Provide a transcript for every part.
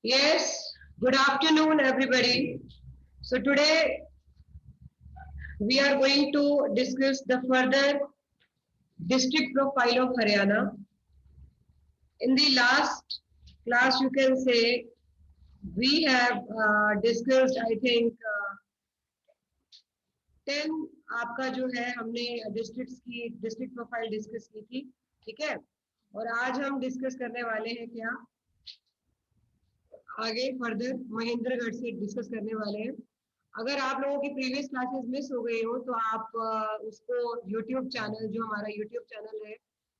Yes, good afternoon, everybody. So today we are going to discuss the further district profile of Haryana. In the last class, you can say we have discussed, I think, 10 आपका जो है हमने district profile discuss की थी, ठीक है। और आज हम डिस्कस करने वाले हैं क्या, आगे फर्दर महेंद्रगढ़ से डिस्कस करने वाले हैं। अगर आप लोगों की प्रीवियस क्लासेस मिस हो गई हो तो आप उसको यूट्यूब चैनल, जो हमारा यूट्यूब चैनल है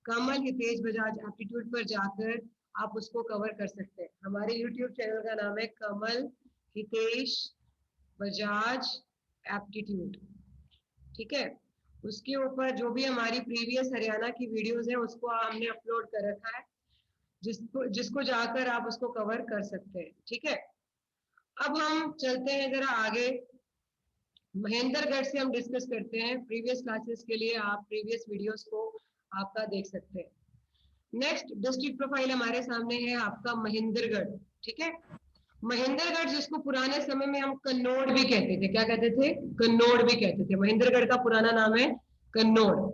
कमल हितेश बजाज एप्टीट्यूड पर जाकर आप उसको कवर कर सकते हैं। हमारे यूट्यूब चैनल का नाम है कमल हितेश बजाज एप्टीट्यूड, ठीक है। उसके ऊपर जो भी हमारी प्रीवियस हरियाणा की वीडियोस है उसको हमने अपलोड कर रखा है, जिसको जाकर आप उसको कवर कर सकते हैं, ठीक है। अब हम चलते हैं जरा आगे, महेंद्रगढ़ से हम डिस्कस करते हैं। प्रीवियस क्लासेस के लिए आप प्रीवियस वीडियोस को आपका देख सकते हैं। नेक्स्ट डिस्ट्रिक्ट प्रोफाइल हमारे सामने है आपका महेंद्रगढ़, ठीक है। महेंद्रगढ़ जिसको पुराने समय में हम कन्नौड़ भी कहते थे, क्या कहते थे? कन्नौड़ भी कहते थे। महेंद्रगढ़ का पुराना नाम है कन्नौड़।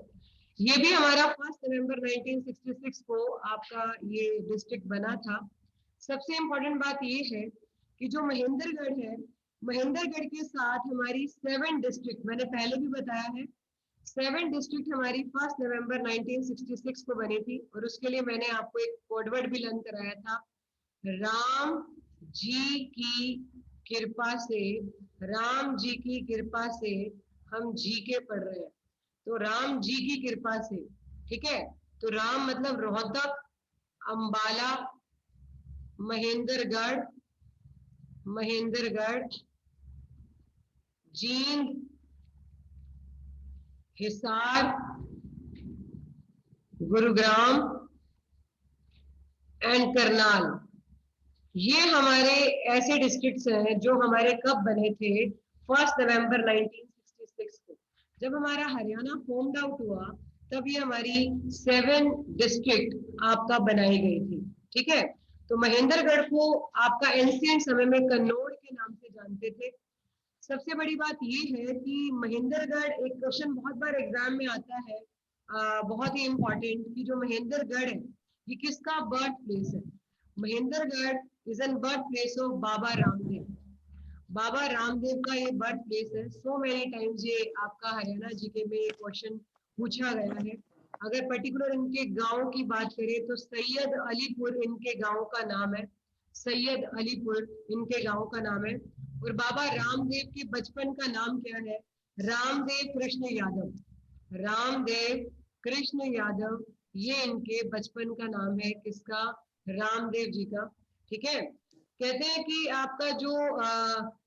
ये भी हमारा 1 नवंबर 1966 को आपका ये डिस्ट्रिक्ट बना था। सबसे इम्पोर्टेंट बात ये है कि जो महेंद्रगढ़ है, महेंद्रगढ़ के साथ हमारी 7 डिस्ट्रिक्ट, मैंने पहले भी बताया है, 7 डिस्ट्रिक्ट हमारी 1 नवंबर 1966 को बनी थी। और उसके लिए मैंने आपको एक कोडवर्ड भी लर्न कराया था, राम जी की कृपा से। राम जी की कृपा से हम जी के पढ़ रहे हैं, तो राम जी की कृपा से, ठीक है। तो राम मतलब रोहतक, अंबाला, महेंद्रगढ़, महेंद्रगढ़, जींद, हिसार, गुरुग्राम एंड करनाल। ये हमारे ऐसे डिस्ट्रिक्ट्स हैं जो हमारे कब बने थे? 1 नवंबर 1966 को। जब हमारा हरियाणा फॉर्म्ड आउट हुआ तब ये हमारी 7 डिस्ट्रिक्ट आपका बनाई गई थी, ठीक है। तो महेंद्रगढ़ को आपका एंशिएंट समय में कन्नौड़ के नाम से जानते थे। सबसे बड़ी बात ये है कि महेंद्रगढ़, एक क्वेश्चन बहुत बार एग्जाम में आता है, बहुत ही इंपॉर्टेंट, कि जो महेंद्रगढ़ है ये किसका बर्थ प्लेस है? Mahendragarh is an birth place of Baba Ramdev. Baba Ramdev का ये बर्थ प्लेस है। सो मेनी टाइम्स ये आपका हरियाणा जीके में क्वेश्चन पूछा गया है। अगर पर्टिकुलर इनके गांव की बात करें तो सैयद अलीपुर इनके गांव का नाम है, सैयद अलीपुर इनके गांव का नाम है। और बाबा रामदेव के बचपन का नाम क्या है? रामदेव कृष्ण यादव। रामदेव कृष्ण यादव, ये इनके बचपन का नाम है, किसका? रामदेव जी का, ठीक है। कहते हैं कि आपका जो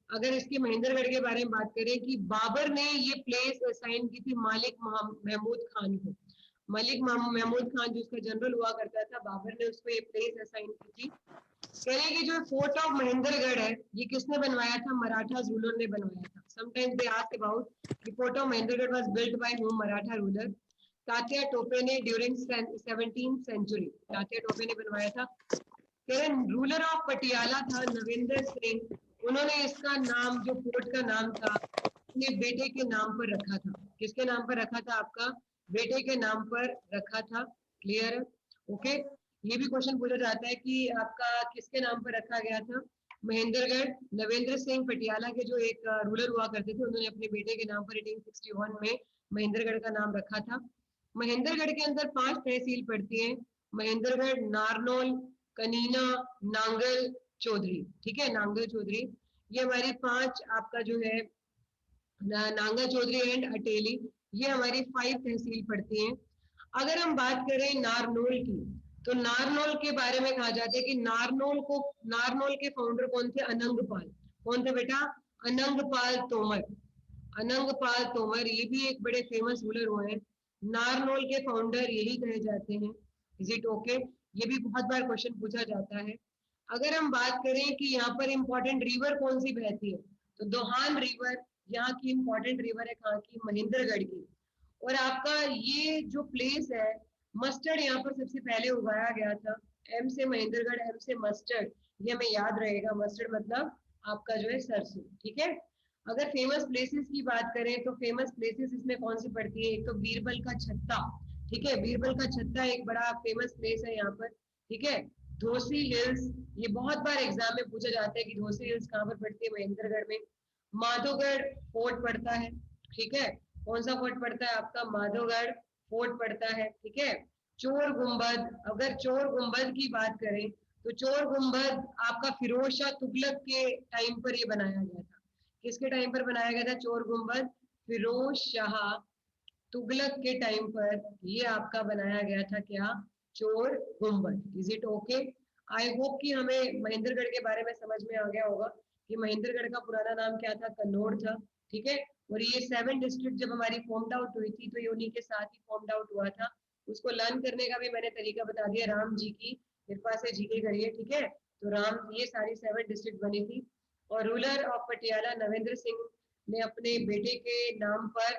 अगर इसके महेंद्रगढ़ के बारे में बात करें कि बाबर ने ये प्लेस असाइन की थी मालिक महमूद खान को। मलिक महमूद खान जो उसका जनरल हुआ करता था, बाबर ने उसको ये प्लेस असाइन की थी। कह रहे हैं कि जो फोर्ट ऑफ महेंद्रगढ़ है ये किसने बनवाया था? मराठा रूलर ने बनवाया था। समटाइम्स दे आस्क अबाउट कि fort of Mahendragarh was built by whom? Maratha ruler Tatya Tope ने during 17th century, Tatya Tope ने बनवाया था। रूलर ऑफ पटियाला था नरेंद्र सिंह, उन्होंने इसका नाम, जो फोर्ट का नाम था, अपने बेटे के नाम पर रखा था। किसके नाम पर रखा था? आपका बेटे के नाम पर रखा था। क्लियर है? ओके। ये भी क्वेश्चन पूछा जाता है कि आपका किसके नाम पर रखा गया था महेंद्रगढ़? नरेंद्र सिंह पटियाला के जो एक रूलर हुआ करते थे, उन्होंने अपने बेटे के नाम पर 1861 में महेंद्रगढ़ का नाम रखा था। महेंद्रगढ़ के अंदर 5 तहसील पड़ती हैं, महेंद्रगढ़, नारनौल, कनीना, नांगल, चौधरी, ठीक है। नांगल चौधरी, ये हमारी 5 आपका जो है, नांगल चौधरी एंड अटेली, ये हमारी 5 तहसील पड़ती हैं। अगर हम बात करें नारनौल की, तो नारनौल के बारे में कहा जाता है कि नारनौल के फाउंडर कौन थे? अनंगपाल। कौन थे बेटा? अनंगपाल तोमर। अनंगपाल तोमर, ये भी एक बड़े फेमस रूलर हुए हैं। नारनौल के फाउंडर यही कहे जाते हैं। Is it okay? ये भी बहुत बार क्वेश्चन पूछा जाता है। अगर हम बात करें कि यहाँ पर इंपॉर्टेंट रिवर कौन सी बहती है, तो दोहान रिवर यहाँ की इंपॉर्टेंट रिवर है, कहाँ की? महेंद्रगढ़ की। और आपका ये जो प्लेस है, मस्टर्ड यहाँ पर सबसे पहले उगाया गया था। एम से महेंद्रगढ़, एम से मस्टर्ड, ये हमें याद रहेगा। मस्टर्ड मतलब आपका जो है सरसों, ठीक है। अगर फेमस प्लेसेस की बात करें तो फेमस प्लेसेस इसमें कौन सी पड़ती है? एक तो बीरबल का छत्ता, ठीक है, बीरबल का छत्ता एक बड़ा फेमस प्लेस है यहाँ पर, ठीक है। धोसी हिल्स, ये बहुत बार एग्जाम में पूछा जाता है कि धोसी हिल्स कहाँ पर पड़ती है? महेंद्रगढ़ में। माधोगढ़ फोर्ट पड़ता है, ठीक है। कौन सा फोर्ट पड़ता है आपका? माधोगढ़ फोर्ट पड़ता है, ठीक है। चोर गुम्बद, अगर चोर गुम्बद की बात करें तो चोर गुम्बद आपका फिरोज शाह तुगलक के टाइम पर ये बनाया गया था। किसके टाइम पर बनाया गया था चोर गुम्बद? फिरोज शाह तुगलक के टाइम पर ये आपका बनाया गया था क्या? चोर गुम्बद। Is it okay? I hope कि हमें महेंद्रगढ़ के बारे में समझ में आ गया होगा कि महेंद्रगढ़ का पुराना नाम क्या था? कन्नौड़ था, ठीक है। और ये 7 डिस्ट्रिक्ट जब हमारी फॉर्म्ड आउट हुई थी तो ये उन्हीं के साथ ही फॉर्म्ड आउट हुआ था। उसको लर्न करने का भी मैंने तरीका बता दिया, राम जी की कृपा से जीके करिए, ठीक है। तो राम, ये सारी 7 डिस्ट्रिक्ट बनी थी। और रूलर ऑफ पटियाला नरेंद्र सिंह ने अपने बेटे के नाम पर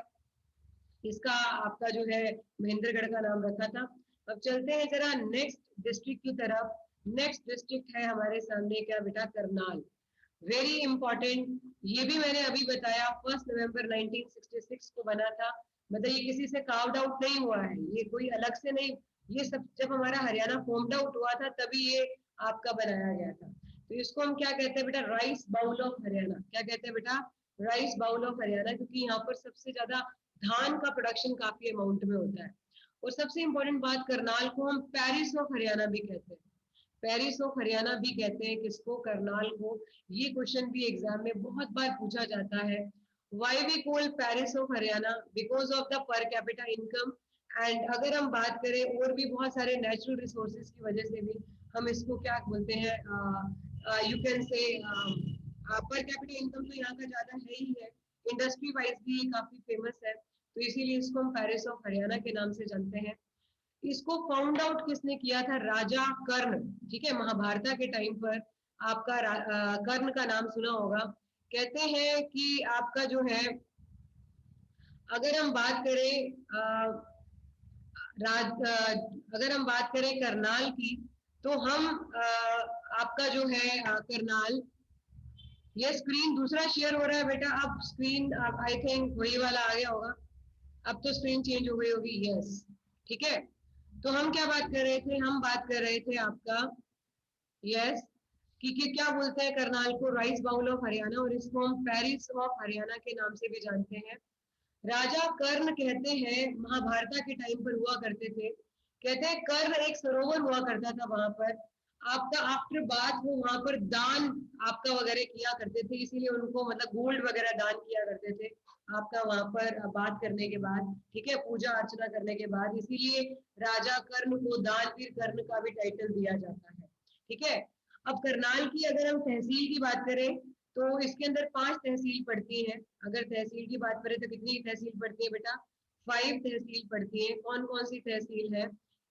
इसका आपका जो है महेंद्रगढ़ का नाम रखा था। अब चलते हैं जरा नेक्स्ट डिस्ट्रिक्ट की तरफ। नेक्स्ट डिस्ट्रिक्ट है हमारे सामने क्या बेटा? करनाल। वेरी इंपॉर्टेंट, ये भी मैंने अभी बताया 1 नवंबर 1966 को बना था। मतलब ये किसी से कार्व्ड आउट नहीं हुआ है, ये कोई अलग से नहीं, ये सब जब हमारा हरियाणा फॉर्म्ड आउट हुआ था तभी ये आपका बनाया गया था। तो इसको हम क्या कहते हैं बेटा? Rice bowl of Haryana. क्या कहते हैं बेटा? राइस बाउल ऑफ हरियाणा, क्योंकि यहाँ पर सबसे ज्यादा धान का प्रोडक्शन काफी अमाउंट में होता है। और सबसे इंपॉर्टेंट बात, करनाल को हम पेरिस ऑफ हरियाणा भी कहते हैं। पेरिस ऑफ हरियाणा भी कहते हैं किसको? करनाल को। ये क्वेश्चन भी एग्जाम में बहुत बार पूछा जाता है। Why we call Paris of Haryana? Because of the per capita income. And अगर हम बात करें और भी बहुत सारे नेचुरल रिसोर्सेज की वजह से भी हम इसको क्या बोलते हैं? यू कैन से पर कैपिटा इनकम तो यहाँ का ज्यादा है ही है, इंडस्ट्री वाइज भी काफी फेमस है, तो इसीलिए इसको हम पेरिस ऑफ हरियाणा के नाम से जानते हैं। इसको फाउंड आउट किसने किया था? राजा कर्ण, ठीक है। महाभारत के टाइम पर आपका कर्ण का नाम सुना होगा। कहते हैं कि आपका जो है, अगर हम बात करें अगर हम बात करें करनाल की, तो हम आपका जो है करनाल, ये स्क्रीन दूसरा शेयर हो रहा है बेटा। अब स्क्रीन आई थिंक वही वाला आ गया होगा, अब तो स्क्रीन चेंज हो गई होगी, यस, ठीक है। तो हम क्या बात कर रहे थे? हम बात कर रहे थे आपका, यस, कि क्या बोलते हैं करनाल को? राइस बाउल ऑफ हरियाणा, और इसको हम पेरिस ऑफ हरियाणा के नाम से भी जानते हैं। राजा कर्ण कहते हैं महाभारत के टाइम पर हुआ करते थे। कहते हैं कर्ण एक सरोवर हुआ करता था वहां पर, आपका आफ्टर बात वो वहां पर दान आपका वगैरह किया करते थे, इसीलिए उनको मतलब गोल्ड वगैरह दान किया करते थे आपका वहां पर बात करने के बाद, ठीक है, पूजा अर्चना करने के बाद, इसीलिए राजा कर्ण को दानवीर कर्ण का भी टाइटल दिया जाता है, ठीक है। अब करनाल की अगर हम तहसील की बात करें तो इसके अंदर 5 तहसील पड़ती हैं। अगर तहसील की बात करें तो कितनी तहसील पड़ती है बेटा? 5 तहसील पड़ती है। कौन कौन सी तहसील है?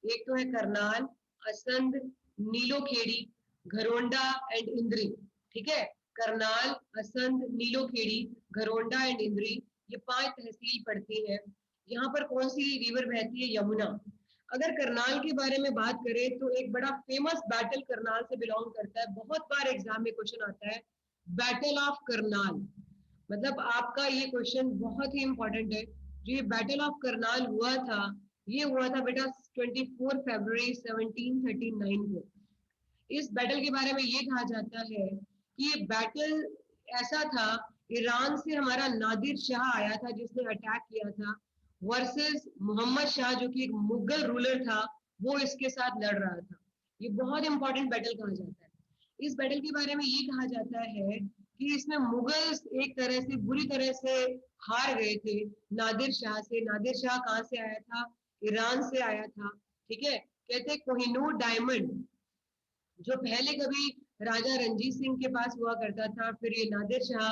एक तो है करनाल, असंध, नीलोखेड़ी, घरोंडा एंड इंद्री, ठीक है। करनाल, असंध, नीलोखेड़ी, घरोंडा एंड इंद्री, ये 5 तहसील पड़ती है। यहाँ पर कौन सी रिवर बहती है? यमुना। अगर करनाल के बारे में बात करें तो एक बड़ा फेमस बैटल करनाल से बिलोंग करता है, बहुत बार एग्जाम में क्वेश्चन आता है, बैटल ऑफ करनाल। मतलब आपका ये क्वेश्चन बहुत ही इंपॉर्टेंट है। जो ये बैटल ऑफ करनाल हुआ था, ये हुआ था बेटा 24 फरवरी 1739 को। इस बैटल के बारे में ये कहा जाता है कि ये बैटल ऐसा था, ईरान से हमारा नादिर शाह आया था जिसने अटैक किया था, वर्सेस मोहम्मद शाह जो कि एक मुगल रूलर था, वो इसके साथ लड़ रहा था। ये बहुत इंपॉर्टेंट बैटल कहा जाता है। इस बैटल के बारे में ये कहा जाता है कि इसमें मुगल्स एक तरह से बुरी तरह से हार गए थे नादिर शाह से। नादिर शाह कहाँ से आया था? ईरान से आया था, ठीक है। कहते कोहिनूर डायमंड जो पहले कभी राजा रंजीत सिंह के पास हुआ करता था, फिर ये नादिर शाह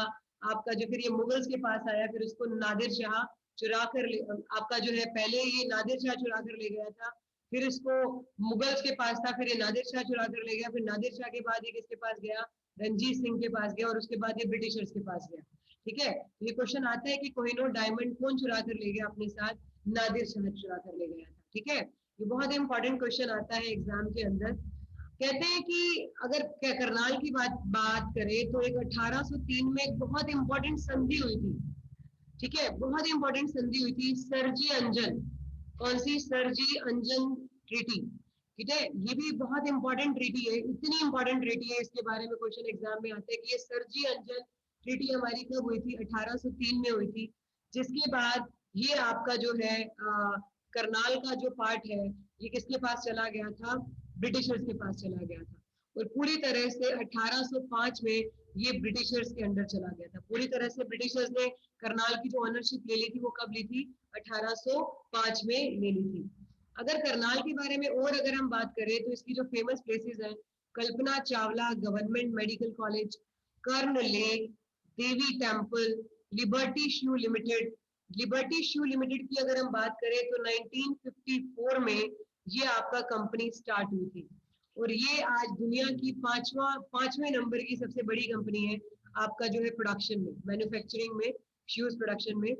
आपका जो फिर ये मुगल्स के पास आया, फिर उसको नादिर शाह चुरा कर आपका जो है, पहले ये नादिर शाह चुरा कर ले गया था, फिर इसको मुगल्स के पास था, फिर ये नादिर शाह चुरा कर ले गया, फिर नादिर शाह के बाद ये किसके पास गया? रंजीत सिंह के पास गया, और उसके बाद ये ब्रिटिशर्स के पास गया, ठीक है। ये क्वेश्चन आता है कि कोहिनूर डायमंड कौन चुरा कर ले गया अपने साथ? नादिर शाह चुरा कर ले गया था, ठीक है। ये बहुत इंपॉर्टेंट क्वेश्चन आता है एग्जाम के अंदर। कहते हैं कि अगर करनाल की बात करें तो एक 1803 में एक बहुत इंपॉर्टेंट संधि हुई थी। ठीक है, बहुत इंपॉर्टेंट संधि हुई थी, सरजी अंजन। कौन सी? सरजी अंजन ट्रीटी। ठीक है, ये भी बहुत इंपॉर्टेंट ट्रीटी है, इतनी इंपॉर्टेंट ट्रीटी है, इसके बारे में क्वेश्चन एग्जाम में आते हैं कि ये सरजी अंजन ट्रीटी हमारी कब हुई थी? 1803 में हुई थी। जिसके बाद ये आपका जो है करनाल का जो पार्ट है ये किसके पास चला गया था? ब्रिटिशर्स के पास चला गया था। और पूरी तरह से 1805 में ये ब्रिटिशर्स के अंडर चला गया था। पूरी तरह से ब्रिटिशर्स ने करनाल की जो ऑनरशिप ले ली थी वो कब ली थी? 1805 में ले ली थी। अगर करनाल के बारे में और अगर हम बात करें तो इसकी जो फेमस प्लेसेस हैं, Kalpana Chawla government medical college, कर्ण लेक, देवी टेम्पल, लिबर्टी शू लिमिटेड। लिबर्टी शू लिमिटेड की अगर हम बात करें तो 1954 में ये आपका कंपनी स्टार्ट हुई थी और ये आज दुनिया की पांचवें नंबर की सबसे बड़ी कंपनी है आपका जो है प्रोडक्शन में, मैन्युफैक्चरिंग में, शूज प्रोडक्शन में।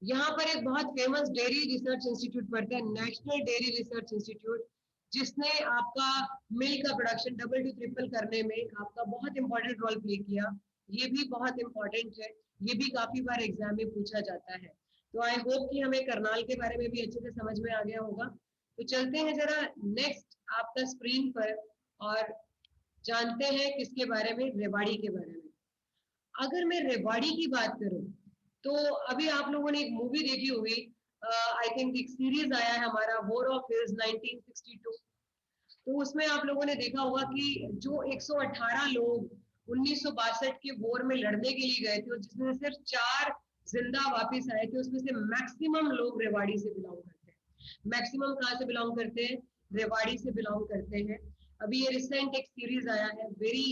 यहाँ पर एक बहुत फेमस डेयरी रिसर्च इंस्टीट्यूट पड़ता है, नेशनल डेयरी रिसर्च इंस्टीट्यूट, जिसने आपका मिल्क का प्रोडक्शन डबल टू ट्रिपल करने में आपका बहुत इंपॉर्टेंट रोल प्ले किया। ये भी बहुत इंपॉर्टेंट है, ये भी काफी बार एग्जाम में पूछा जाता है। तो आई होप कि हमें करनाल के बारे में भी अच्छे से समझ में आ गया होगा। तो चलते हैं जरा नेक्स्ट आपका स्क्रीन पर और जानते हैं किसके बारे में? रेवाड़ी के बारे में। अगर मैं रेवाड़ी की बात करूं तो अभी आप लोगों ने एक मूवी देखी होगी, आई थिंक एक सीरीज आया है हमारा, वॉर ऑफ हिल्स 1962। तो उसमें आप लोगों ने देखा होगा कि जो 118 लोग 1962 के वॉर में लड़ने के लिए गए थे और जिसमें से सिर्फ 4 जिंदा वापस आए थे, उसमें से मैक्सिमम लोग रेवाड़ी से बिलोंग करते हैं। मैक्सिमम कहाँ से बिलोंग करते हैं? रेवाड़ी से बिलोंग करते हैं। अभी ये रिसेंट एक सीरीज आया है, very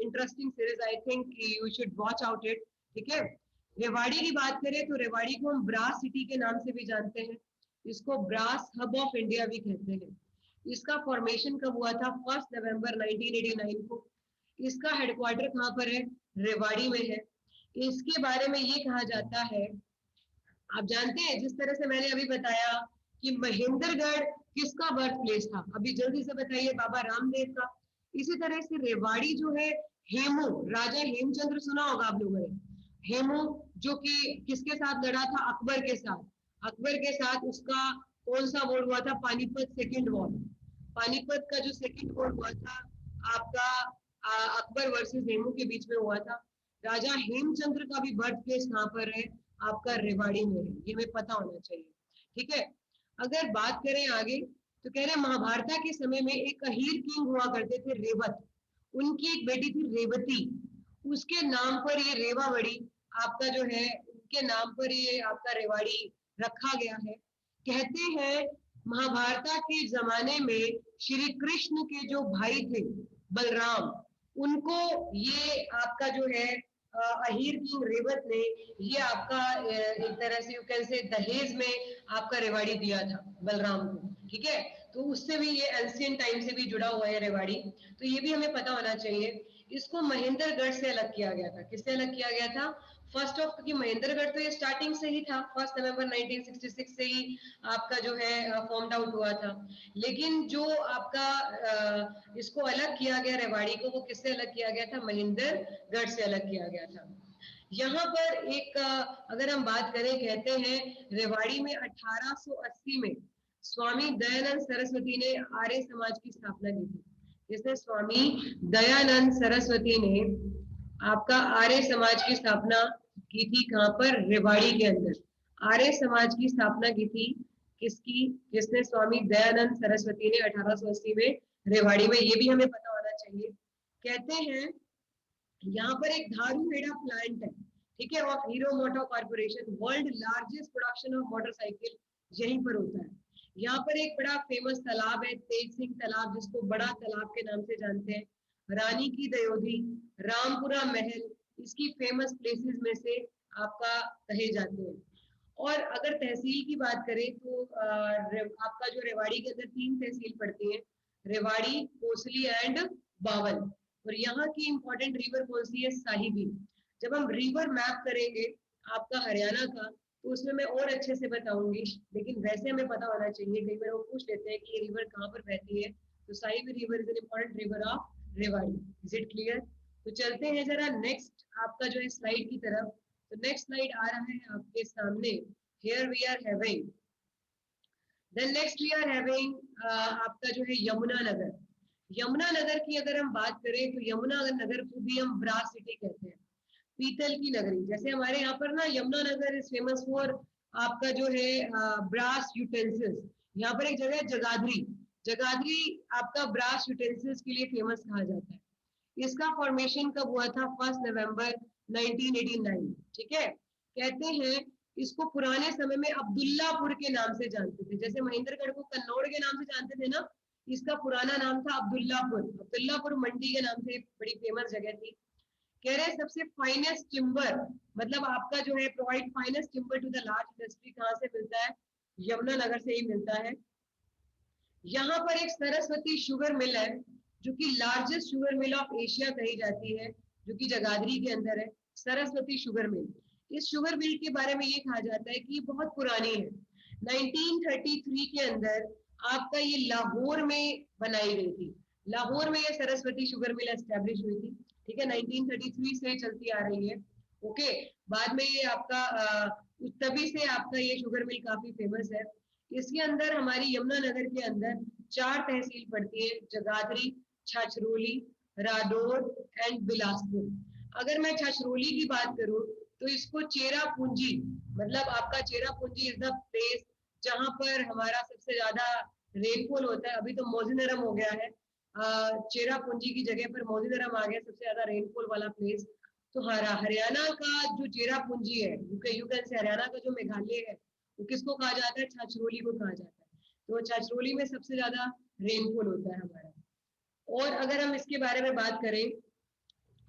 interesting series, I think you should watch out it. ठीक है, रेवाड़ी की बात करें तो रेवाड़ी को हम ब्रास सिटी के नाम से भी जानते हैं, इसको ब्रास हब ऑफ इंडिया भी कहते हैं। इसका फॉर्मेशन कब हुआ था? 1 नवंबर 1989 को। इसका हेडक्वार्टर कहाँ पर है? रेवाड़ी में है। इसके बारे में ये कहा जाता है, आप जानते हैं जिस तरह से मैंने अभी बताया कि महेंद्रगढ़ किसका बर्थ प्लेस था, अभी जल्दी से बताइए? बाबा रामदेव का। इसी तरह से रेवाड़ी जो है, हेमू, राजा हेमचंद्र सुना होगा आप लोगों ने। हेमू जो कि किसके साथ लड़ा था? अकबर के साथ। अकबर के साथ उसका कौन सा वॉर हुआ था? Panipat second war. पानीपत का जो सेकेंड वॉर हुआ था आपका अकबर वर्सेस हेमू के बीच में हुआ था। राजा हेमचंद्र का भी बर्थ प्लेस कहाँ पर है? आपका रेवाड़ी में है, ये हमें पता होना चाहिए। ठीक है, अगर बात करें आगे तो कह रहे हैं महाभारत के समय में एक अहीर किंग हुआ करते थे, रेवत। उनकी एक बेटी थी रेवती, उसके नाम पर ये रेवावड़ी आपका जो है, उनके नाम पर ये आपका रेवाड़ी रखा गया है। कहते हैं महाभारत के जमाने में श्री कृष्ण के जो भाई थे बलराम, उनको ये आपका जो है अहीर किंग रेवत ने ये आपका एक तरह से यू कैन से दहेज में आपका रेवाड़ी दिया था बलराम को। ठीक है, तो उससे भी ये एंशियंट टाइम से भी जुड़ा हुआ है रेवाड़ी, तो ये भी हमें पता होना चाहिए। इसको महेंद्रगढ़ से अलग किया गया था। किससे अलग किया गया था? फर्स्ट ऑफ, क्योंकि महेंद्रगढ़ तो ये स्टार्टिंग से ही था, 1 नवंबर 1966 से ही आपका जो है फॉर्म्ड आउट हुआ था। लेकिन जो आपका इसको अलग किया गया रेवाड़ी को, वो किससे अलग किया गया था? महेंद्रगढ़ से अलग किया गया था। यहाँ पर एक अगर हम बात करें, कहते हैं रेवाड़ी में 1880 में स्वामी दयानंद सरस्वती ने आर्य समाज की स्थापना की थी। जिसने स्वामी दयानंद सरस्वती ने आपका आर्य समाज की स्थापना की थी, कहाँ पर? रेवाड़ी के अंदर। आर्य समाज की स्थापना की थी किसकी? जिसने स्वामी दयानंद सरस्वती ने 1880 में रेवाड़ी में, ये भी हमें पता होना चाहिए। कहते हैं यहाँ पर एक धारूहेड़ा प्लांट है, ठीक है, of hero motor corporation, world largest production of motorcycle यहीं पर होता है। यहाँ पर एक बड़ा फेमस तालाब है, तेज सिंह तालाब, जिसको बड़ा तालाब के नाम से जानते हैं। रानी की दयोधी, रामपुरा महल इसकी फेमस प्लेसेस में से आपका कहे जाते हैं। और अगर तहसील की बात करें तो आपका जो रेवाड़ी के अंदर 3 तहसील पड़ती है, रेवाड़ी, कोसली एंड बावल। और यहाँ की इंपॉर्टेंट रिवर कौन सी है? साहिबी। जब हम रिवर मैप करेंगे आपका हरियाणा का, तो उसमें मैं और अच्छे से बताऊंगी, लेकिन वैसे हमें पता होना चाहिए, कई बार वो पूछ लेते हैं कि ये रिवर कहाँ पर बहती है, तो Sahibi river is an important river of Rewari. Is it clear? तो चलते हैं जरा नेक्स्ट आपका जो है स्लाइड की तरफ। तो नेक्स्ट स्लाइड आ रहा है आपके सामने। Here we are having, then next we are having आपका जो है यमुना नगर। यमुना नगर की अगर हम बात करें तो यमुना नगर को भी हम ब्रास सिटी कहते हैं, पीतल की नगरी। जैसे हमारे यहाँ पर ना Yamuna Nagar is famous for आपका जो है ब्रास यूटेंसिल्स। यहाँ पर एक जगह है जगाधरी, जगाधरी आपका ब्रास यूटेंसिल्स के लिए फेमस कहा जाता है। इसका फॉर्मेशन कब हुआ था? 1 नवंबर 1989। ठीक है, कहते हैं इसको पुराने समय में अब्दुल्लापुर के नाम से जानते थे, जैसे महेंद्रगढ़ को कन्नौड़ के नाम से जानते थे ना, इसका पुराना नाम था अब्दुल्लापुर। अब्दुल्लापुर मंडी के नाम से बड़ी फेमस जगह थी। कह रहे हैं सबसे फाइनेस्ट टिम्बर, मतलब आपका जो है provide finest timber to the large industry कहाँ से मिलता है? यमुना नगर से ही मिलता है। यहाँ पर एक सरस्वती शुगर मिल है जो कि largest sugar mill of Asia कही जाती है, जो कि जगाधरी के अंदर है, सरस्वती शुगर मिल। इस शुगर मिल के बारे में ये कहा जाता है कि ये बहुत पुरानी है। 1933 के अंदर आपका ये लाहौर में बनाई गई थी। लाहौर में ये सरस्वती शुगर मिल एस्टेब्लिश हुई थी। ठीक है, 1933 से चलती आ रही है। ओके, बाद में ये आपका तभी से आपका ये शुगर मिल काफी फेमस है। इसके अंदर हमारी यमुना नगर के अंदर 4 तहसील पड़ती है, जगाधरी, छछरौली, रादौर एंड बिलासपुर। अगर मैं छछरौली की बात करूं तो इसको चेरा पूंजी, मतलब आपका चेरा पूंजी इज द प्लेस जहां पर हमारा सबसे ज्यादा रेनफॉल होता है। अभी तो मौजिनरम हो गया है, चेरा पूंजी की जगह पर मौजिनरम आ गया, सबसे ज्यादा रेनफॉल वाला प्लेस। तो हरियाणा का जो चेरा पूंजी है, यू कैन से हरियाणा का जो मेघालय है, वो किसको कहा जाता है? छछरौली को कहा जाता है। तो छछरौली में सबसे ज्यादा रेनफॉल होता है हमारा। और अगर हम इसके बारे में बात करें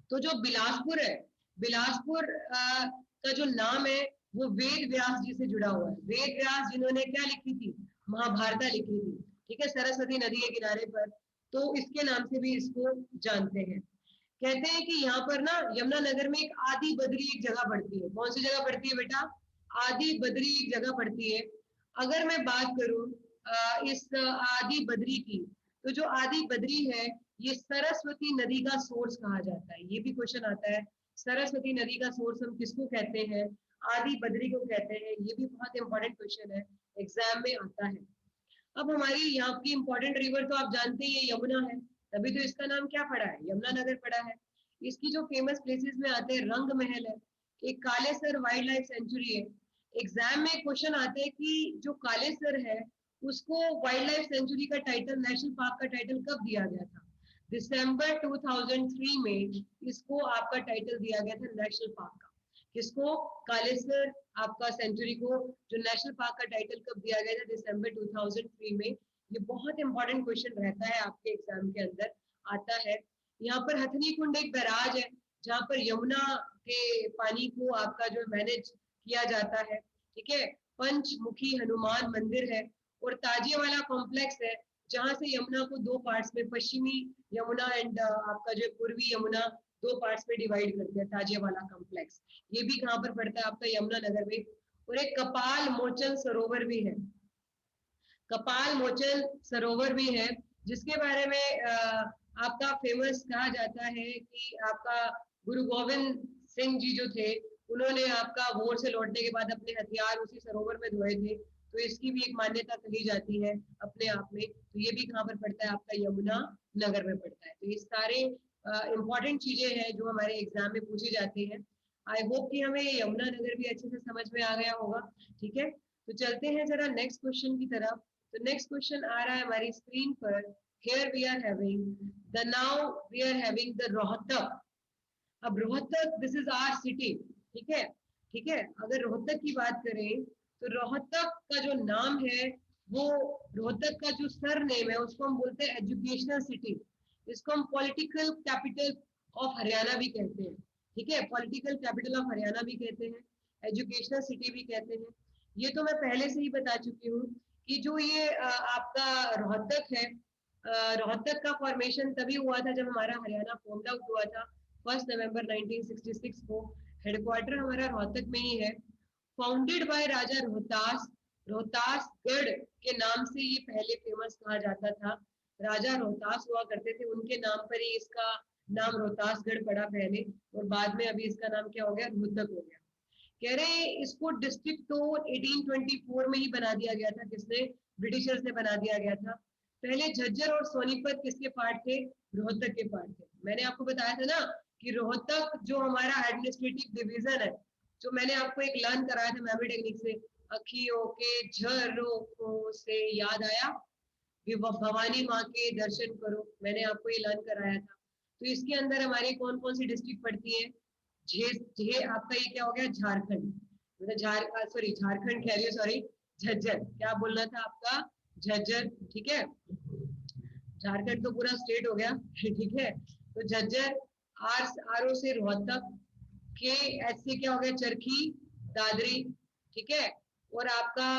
तो जो बिलासपुर है, बिलासपुर का जो नाम है वो वेद व्यास जी से जुड़ा हुआ है। वेद व्यास जिन्होंने क्या लिखी थी? महाभारत लिखी थी। ठीक है, सरस्वती नदी के किनारे पर, तो इसके नाम से भी इसको जानते हैं। कहते हैं कि यहाँ पर ना यमुना नगर में एक आदि बद्री एक जगह पड़ती है। कौन सी जगह पड़ती है बेटा? आदि बद्री एक जगह पड़ती है। अगर मैं बात करूं इस आदि बद्री की, तो जो आदि बद्री है ये सरस्वती नदी का सोर्स कहा जाता है। ये भी क्वेश्चन आता है, सरस्वती नदी का सोर्स हम किसको कहते हैं? आदि बद्री को कहते हैं। ये भी बहुत इंपॉर्टेंट क्वेश्चन है, एग्जाम में आता है। अब हमारी यहाँ की इंपॉर्टेंट रिवर तो आप जानते ही है, यमुना है, तभी तो इसका नाम क्या पड़ा है? यमुना नगर पड़ा है। इसकी जो फेमस प्लेसेस में आते हैं, रंग महल है, एक कालेसर वाइल्ड लाइफ सेंचुरी है। एग्जाम में क्वेश्चन आते हैं कि जो कालेसर है उसको वाइल्ड लाइफ सेंचुरी का टाइटल, नेशनल पार्क का टाइटल कब दिया गया था? दिसंबर 2003 में इसको आपका टाइटल दिया गया था नेशनल पार्क का। किसको? कालेसर आपका सेंचुरी को जो नेशनल पार्क का टाइटल कब दिया गया था? दिसंबर 2003 में। ये बहुत इंपॉर्टेंट क्वेश्चन रहता है आपके एग्जाम के अंदर, आता है। यहाँ पर हथनी कुंड एक बैराज है जहाँ पर यमुना के पानी को आपका जो मैनेज किया जाता है। ठीक है, पंचमुखी हनुमान मंदिर है, और ताजियावाला कॉम्प्लेक्स है जहां से यमुना को 2 पार्ट्स में, पश्चिमी यमुना एंड आपका जो पूर्वी यमुना, 2 पार्ट्स में डिवाइड करते हैं, ताजियावाला कॉम्प्लेक्स। ये भी कहाँ पर पड़ता है? आपका यमुना नगर में। और एक कपाल मोचन सरोवर भी है, कपाल मोचन सरोवर भी है, जिसके बारे में आपका फेमस कहा जाता है कि आपका गुरु गोविंद सिंह जी जो थे, उन्होंने आपका वोर से लौटने के बाद अपने हथियार उसी सरोवर में धोए थे। तो इसकी भी एक मान्यता कही जाती है अपने आप में। तो ये भी कहाँ पर पड़ता है? आपका यमुना नगर में पड़ता है। तो ये सारे इंपॉर्टेंट चीजें हैं जो हमारे एग्जाम में पूछी जाती है। आई होप कि हमें यमुना नगर भी अच्छे से समझ में आ गया होगा। ठीक है, तो चलते हैं जरा नेक्स्ट क्वेश्चन की तरफ। तो नेक्स्ट क्वेश्चन आ रहा है हमारी स्क्रीन पर। Here we are having the, now we are having the Rohtak. अब Rohtak, this is our city. ठीक है, ठीक है, अगर रोहतक की बात करें तो रोहतक का जो नाम है वो, रोहतक का जो सर नेम है उसको हम बोलते हैं एजुकेशनल सिटी। इसको हम पॉलिटिकल कैपिटल ऑफ हरियाणा भी कहते हैं। ठीक है, पॉलिटिकल कैपिटल ऑफ हरियाणा भी कहते हैं, एजुकेशनल सिटी भी कहते हैं। ये तो मैं पहले से ही बता चुकी हूँ कि जो ये आपका रोहतक है, रोहतक का फॉर्मेशन तभी हुआ था जब हमारा हरियाणा फॉर्म्ड आउट हुआ था 1 नवंबर 1966 को। हेडक्वार्टर हमारा रोहतक में ही है। फाउंडेड बाय राजा रोहतास, रोहतासगढ़ के नाम से ये पहले फेमस कहा जाता था। राजा रोहतास हुआ करते थे, उनके नाम पर ही इसका नाम रोहतासगढ़ पड़ा पहले, और बाद में अभी इसका नाम क्या हो गया, रोहतक हो गया। कह रहे इसको डिस्ट्रिक्ट तो 1824 में ही बना दिया गया था, किसने, ब्रिटिशर्स ने बना दिया गया था। पहले झज्जर और सोनीपत किसके पार्ट थे, रोहतक के पार्ट थे। मैंने आपको बताया था ना कि रोहतक जो हमारा एडमिनिस्ट्रेटिव डिवीजन है, जो मैंने आपको एक लर्न कराया था मेमोरी टेक्निक से, अखियों के झरोखों से याद आया, भवानी माँ के दर्शन करो, मैंने आपको ये लर्न कराया था। तो इसके अंदर हमारी कौन कौन सी डिस्ट्रिक्ट पड़ती है, झे आपका ये क्या हो गया, झारखंड, मतलब सॉरी झारखंड कह रही हूँ, सॉरी झज्जर, क्या बोलना था आपका, झज्जर, ठीक है, झारखंड तो पूरा स्टेट हो गया ठीक है। तो झज्जर, आर ओ से रोहतक, के एच से क्या हो गया, चरखी दादरी, ठीक है, और आपका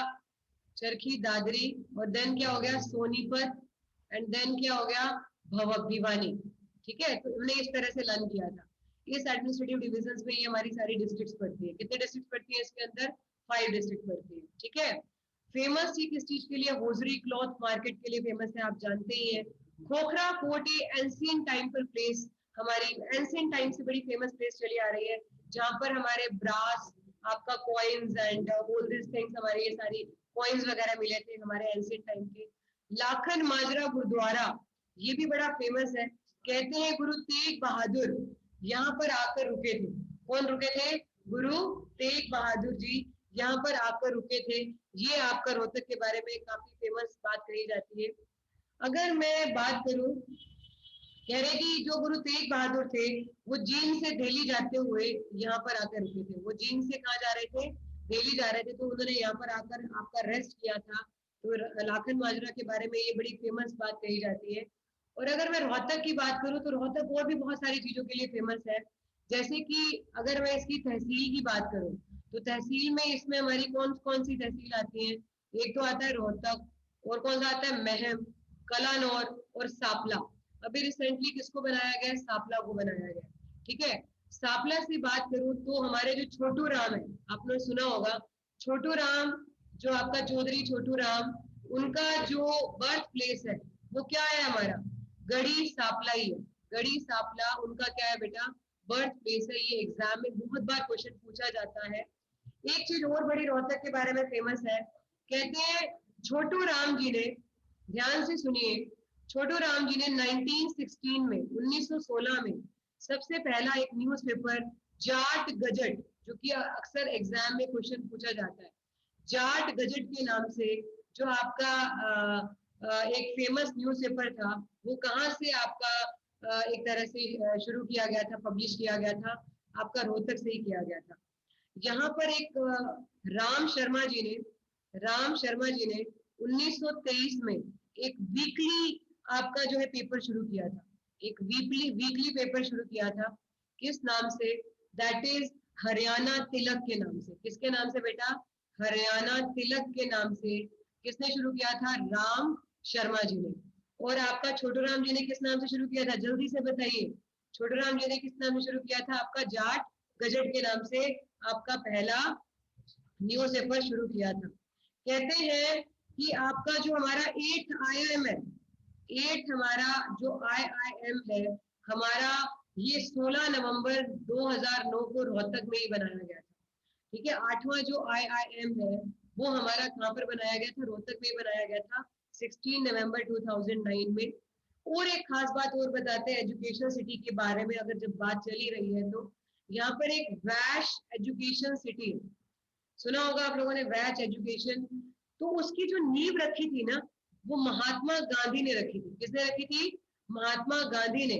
चरखी दादरी, और देन क्या हो गया, सोनीपत, एंड देन क्या हो गया, भवक भिवानी, ठीक है। तो हमने इस तरह से लर्न किया था। इस एडमिनिस्ट्रेटिव डिविजन में ये हमारी सारी डिस्ट्रिक्ट्स पड़ती है। कितने डिस्ट्रिक्ट पड़ती है इसके अंदर, 5 डिस्ट्रिक्ट पड़ती है, ठीक है। फेमस ही किस चीज के लिए, होजरी क्लॉथ मार्केट के लिए फेमस है, आप जानते ही हैं। खोखरा फोर्ट एंशिएंट टाइम पर प्लेस, हमारी एंशिएंट टाइम से बड़ी फेमस प्लेस चली आ रही है, जहां पर हमारे ब्रास, आपका coins and all this things, हमारे ये सारी कॉइन्स वगैरह मिले थे हमारे एंशिएंट टाइम के। लाखन माजरा गुरुद्वारा, ये भी बड़ा फेमस है। कहते हैं गुरु तेग बहादुर यहाँ पर आकर रुके थे। कौन रुके थे, गुरु तेग बहादुर जी यहाँ पर आकर रुके थे। ये आपका रोहतक के बारे में काफी फेमस बात कही जाती है। अगर मैं बात करूं, कह रहे कि जो गुरु तेग बहादुर थे, वो जींद से दिल्ली जाते हुए यहाँ पर आकर रुके थे। वो जींद से कहाँ जा रहे थे, दिल्ली जा रहे थे, तो उन्होंने यहाँ पर आकर आपका रेस्ट किया था। तो लाखन माजरा के बारे में ये बड़ी फेमस बात कही जाती है। और अगर मैं रोहतक की बात करूं, तो रोहतक और भी बहुत सारी चीजों के लिए फेमस है। जैसे कि अगर मैं इसकी तहसील की बात करूं, तो तहसील में इसमें हमारी कौन कौन सी तहसील आती है, एक तो आता है रोहतक, और कौन सा आता है, महम, कलानौर और सापला। अभी रिसेंटली किसको बनाया गया, सांपला को बनाया गया, ठीक है। सांपला से बात करूं, तो हमारे जो छोटू राम है, आपने सुना होगा, छोटू राम, जो आपका चौधरी छोटू राम, उनका जो बर्थ प्लेस है वो क्या है हमारा, गढ़ी सांपला ही है। गढ़ी सांपला उनका क्या है बेटा, बर्थ प्लेस है। ये एग्जाम में बहुत बार क्वेश्चन पूछा जाता है। एक चीज और बड़ी रोहतक के बारे में फेमस है, कहते हैं छोटू राम जी ने, ध्यान से सुनिए, छोटू राम जी ने 1916 में, 1916 में सबसे पहला एक न्यूज़पेपर जाट गजट, जो कि अक्सर एग्जाम में क्वेश्चन पूछा जाता है, जाट गजट के नाम से, जो आपका एक फेमस न्यूज़पेपर था, वो कहाँ से आपका एक तरह से शुरू किया गया था, पब्लिश किया गया था, आपका रोहतक से ही किया गया था। यहाँ पर एक राम शर्मा जी ने, राम शर्मा जी ने 1923 में एक वीकली आपका जो है पेपर शुरू किया था, एक वीकली वीकली पेपर शुरू किया था, किस नाम से, दैट इज हरियाणा तिलक के नाम से। किसके नाम से बेटा, हरियाणा तिलक के नाम से। किसने शुरू किया था, राम शर्मा जी ने। और आपका छोटू राम जी ने किस नाम से शुरू किया था, जल्दी से बताइए, छोटू राम जी ने किस नाम से शुरू किया था, आपका जाट गजट के नाम से आपका पहला न्यूज पेपर शुरू किया था। कहते हैं कि आपका जो हमारा 8th IIM है, 8th हमारा जो IIM है हमारा, ये 16 नवंबर 2009 को रोहतक में ही बनाया गया था, ठीक है। 8वां जो IIM है वो हमारा कहाँ पर बनाया गया था, रोहतक में बनाया गया था 16 नवंबर 2009 में। और एक खास बात और बताते हैं एजुकेशन सिटी के बारे में, अगर जब बात चली रही है तो, यहाँ पर एक वैश एजुकेशन सिटी है, सुना होगा आप लोगों ने, वैच एजुकेशन। तो उसकी जो नींव रखी थी ना, वो महात्मा गांधी ने रखी थी। किसने रखी थी, महात्मा गांधी ने।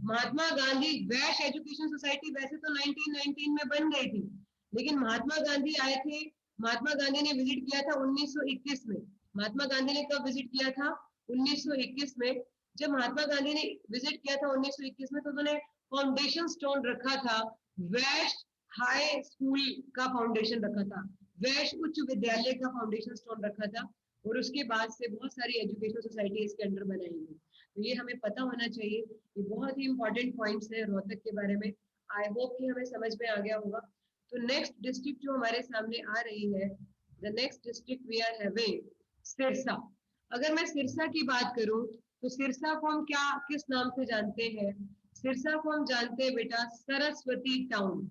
महात्मा गांधी, वैश एजुकेशन सोसाइटी वैसे तो 1919 में बन गई थी, लेकिन महात्मा गांधी आए थे, महात्मा गांधी ने विजिट किया था 1921 में। महात्मा गांधी ने कब विजिट किया था, 1921 में। जब महात्मा गांधी ने विजिट किया था 1921 में, तो उन्होंने फाउंडेशन स्टोन रखा था, वैश हाई स्कूल का फाउंडेशन रखा था, वैश्य उच्च विद्यालय का फाउंडेशन स्टोन रखा था। और उसके बाद से बहुत सारी एजुकेशन सोसाइटी इसके अंडर बनाई हुई। तो ये हमें पता होना चाहिए, ये बहुत ही इंपॉर्टेंट पॉइंट्स है रोहतक के बारे में। आई होप कि हमें समझ में आ गया होगा। तो नेक्स्ट डिस्ट्रिक्ट जो हमारे सामने आ रही है, the next district we are having Sirsa. अगर मैं सिरसा की बात करूं, तो सिरसा को हम क्या किस नाम से जानते हैं? सिरसा को हम जानते हैं बेटा सरस्वती टाउन।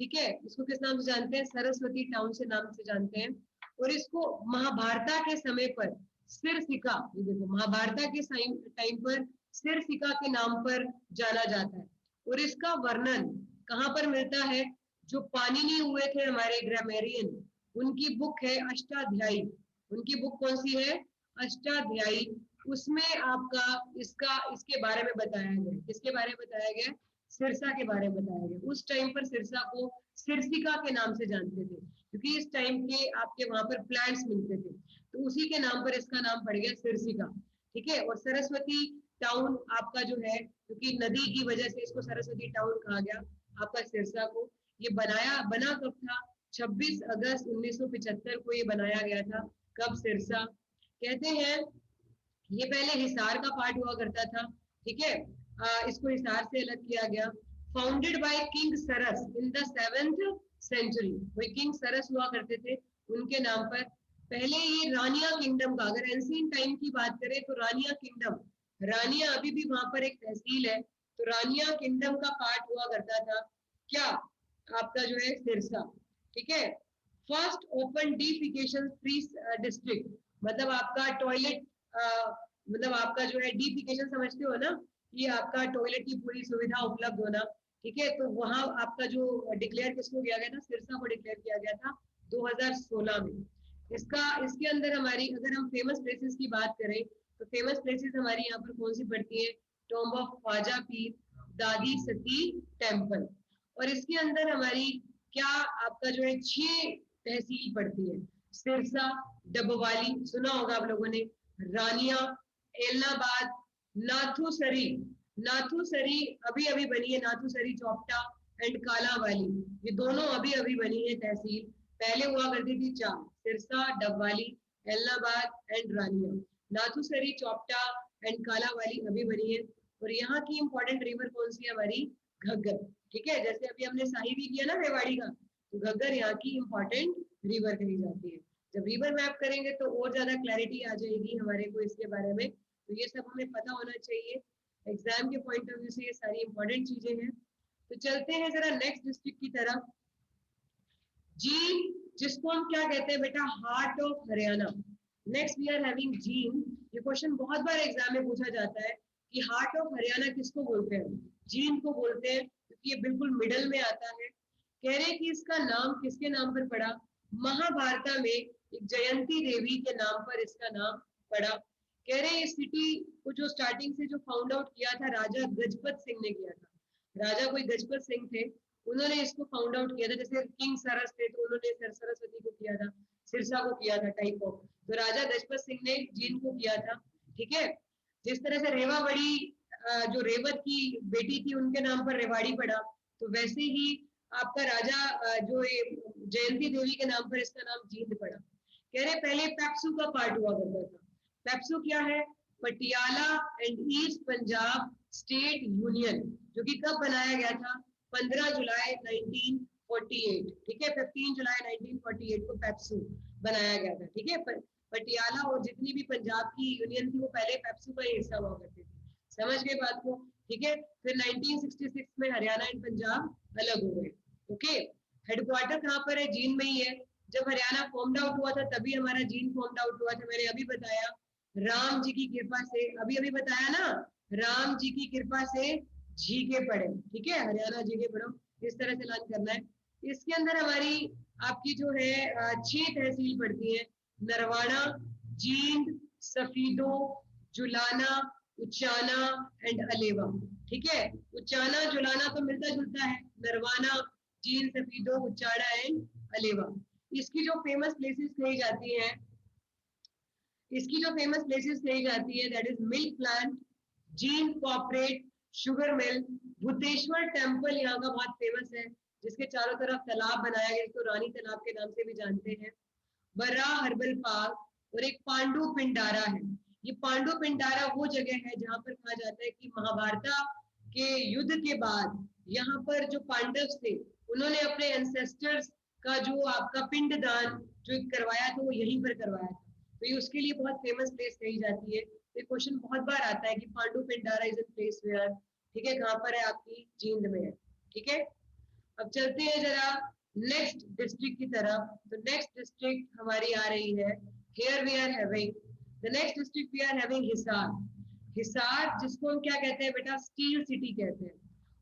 ठीक है, इसको किस नाम से जानते हैं? सरस्वती टाउन से नाम से जानते हैं। और इसको महाभारत के समय पर सिरसिका, ये देखो महाभारत के टाइम पर सिरसिका के नाम पर जाना जाता है। और इसका वर्णन कहाँ पर मिलता है? जो पाणिनि हुए थे हमारे ग्रामेरियन, उनकी बुक है अष्टाध्यायी। उनकी बुक कौन सी है? अष्टाध्यायी। उसमें आपका इसका इसके बारे में बताया गया। किसके बारे में बताया गया? सिरसा के बारे में बताया गया। उस टाइम पर सिरसा को सिरसिका के नाम से जानते थे, क्योंकि इस टाइम के आपके वहां पर प्लांट्स मिलते थे, तो उसी के नाम पर इसका नाम पड़ गया सिरसिका। ठीक है, और सरस्वती टाउन आपका जो है, क्योंकि नदी की वजह से इसको सरस्वती टाउन कहा गया आपका सिरसा को। ये बना कब था? 26 अगस्त 1975 को ये बनाया गया था। कब? सिरसा। कहते हैं ये पहले हिसार का पार्ट हुआ करता था। ठीक है, इसको हिसार से अलग किया गया। Founded by king Saras in the 7th century. कोई किंग सरस हुआ करते थे, उनके नाम पर। पहले ये रानिया किंगडम का, अगर एंशिएंट टाइम की बात करें तो रानिया किंगडम, रानिया अभी भी वहां पर एक तहसील है, तो रानिया किंगडम का पार्ट हुआ करता था क्या? आपका जो है सिरसा। ठीक है, first open defecation free district, मतलब आपका टॉयलेट, मतलब आपका जो है डिफिकेशन समझते हो ना, ये आपका टॉयलेट की पूरी सुविधा उपलब्ध होना। ठीक है, तो वहां आपका जो डिक्लेयर किसको किया गया था? सिरसा को डिक्लेयर किया गया था 2016 में। इसके अंदर हमारी, अगर हम फेमस प्लेसेस की बात करें, तो फेमस प्लेसेस हमारी यहाँ पर कौन सी पड़ती है? टॉम्ब ऑफ ख्वाजा पीर, दादी सती टेम्पल। और इसके अंदर हमारी क्या आपका जो है 6 तहसील पड़ती है। सिरसा, डबवाली सुना होगा आप लोगों ने, रानिया, एलनाबाद, नाथुसरी। नाथुसरी अभी अभी बनी है, नाथुसरी चौपटा एंड कालावाली, ये दोनों अभी अभी बनी है तहसील। पहले हुआ करती थी 4, सिरसा, डबवाली, एलनाबाद एंड रानिया। नाथुसरी, चौपटा एंड कालावाली अभी बनी है। और यहाँ की इंपॉर्टेंट रिवर कौन सी है? हमारी घग्गर। ठीक है, जैसे अभी हमने शाही भी किया ना रेवाड़ी का, तो घग्गर यहाँ की इंपॉर्टेंट रिवर कही जाती है। जब रिवर मैप करेंगे तो और ज्यादा क्लैरिटी आ जाएगी हमारे को इसके बारे में। तो ये सब हमें पता होना चाहिए, एग्जाम के पॉइंट ऑफ व्यू से ये सारी इंपॉर्टेंट चीजें हैं। तो चलते हैं जरा नेक्स्ट डिस्ट्रिक्ट की तरफ। जींद, जिसको हम क्या कहते हैं बेटा? Heart of Haryana. Next we are having Jind. ये क्वेश्चन बहुत बार एग्जाम में पूछा जाता है कि हार्ट ऑफ हरियाणा किसको बोलते हैं? जींद को बोलते हैं, क्योंकि ये बिल्कुल मिडल में आता है। कह रहे कि इसका नाम किसके नाम पर पड़ा? महाभारत में एक जयंती देवी के नाम पर इसका नाम पड़ा। कह रहे इस सिटी को जो स्टार्टिंग से जो फाउंड आउट किया था राजा गजपत सिंह ने किया था। राजा कोई गजपत सिंह थे, उन्होंने इसको फाउंड आउट किया था। जैसे किंग सरस थे तो उन्होंने सरस्वती को किया था, सिरसा को किया था टाइप ऑफ। तो राजा गजपत सिंह ने जींद को किया था। ठीक है, जिस तरह से रेवाड़ी, जो रेवत की बेटी थी उनके नाम पर रेवाड़ी पड़ा, तो वैसे ही आपका राजा जो ये जयंती देवी के नाम पर इसका नाम जींद पड़ा। कह रहे पहले पेप्सू का पार्ट हुआ करता था। पेप्सू क्या है? Patiala and east Punjab state union, जो कि कब बनाया गया था? 15 जुलाई 1948। ठीक है, 15 जुलाई 1948 को पेप्सू बनाया गया था। ठीक है, पटियाला और जितनी भी पंजाब की यूनियन थी वो पहले पेप्सू का ही हिस्सा हुआ करती थी। समझ गए बात को? ठीक है, फिर 1966 में हरियाणा एंड पंजाब अलग हो गए। ओके, हेडक्वार्टर कहाँ पर है? जींद में ही है। जब हरियाणा फॉर्म्ड आउट हुआ था तभी हमारा जींद फॉर्म्ड आउट हुआ था। मैंने अभी बताया, राम जी की कृपा से, अभी अभी बताया ना, राम जी की कृपा से झीके पड़े। ठीक है, हरियाणा झीके पड़ो, इस तरह से लर्न करना है। इसके अंदर हमारी आपकी जो है 6 तहसील पड़ती है। नरवाना, जींद, सफीदो, जुलाना, उचाना एंड अलेवा। ठीक है, उचाना जुलाना तो मिलता जुलता है, नरवाना, जींद, सफीदो, उचाना एंड अलेवा। इसकी जो फेमस प्लेसेस कही जाती हैं, इसकी जो फेमस प्लेसेस कही जाती है, that is milk plant, Jind corporate sugar mill, Bhuteshwar temple यहाँ का बहुत फेमस है, जिसके चारों तरफ तालाब बनाया गया, इसको रानी तालाब के नाम से भी जानते हैं। बर्रा हर्बल पार्क, और एक पांडु पिंडारा है। ये पांडु पिंडारा वो जगह है जहां पर कहा जाता है कि महाभारत के युद्ध के बाद यहाँ पर जो पांडव थे उन्होंने अपने एंसेस्टर्स का जो आपका पिंडदान जो करवाया था वो यहीं पर करवाया था। तो ये उसके लिए बहुत फेमस प्लेस कही जाती है। ये क्वेश्चन बहुत बार आता है कि Pandu Pindara is in place where, ठीक है, कहाँ पर है, आपकी जींद में है, ठीक है। अब चलते हैं जरा नेक्स्ट डिस्ट्रिक्ट की तरफ। तो नेक्स्ट डिस्ट्रिक्ट हमारी आ रही है, here we are having the next district, we are having Hisar. Hisar जिसको हम क्या कहते हैं बेटा, स्टील सिटी कहते हैं,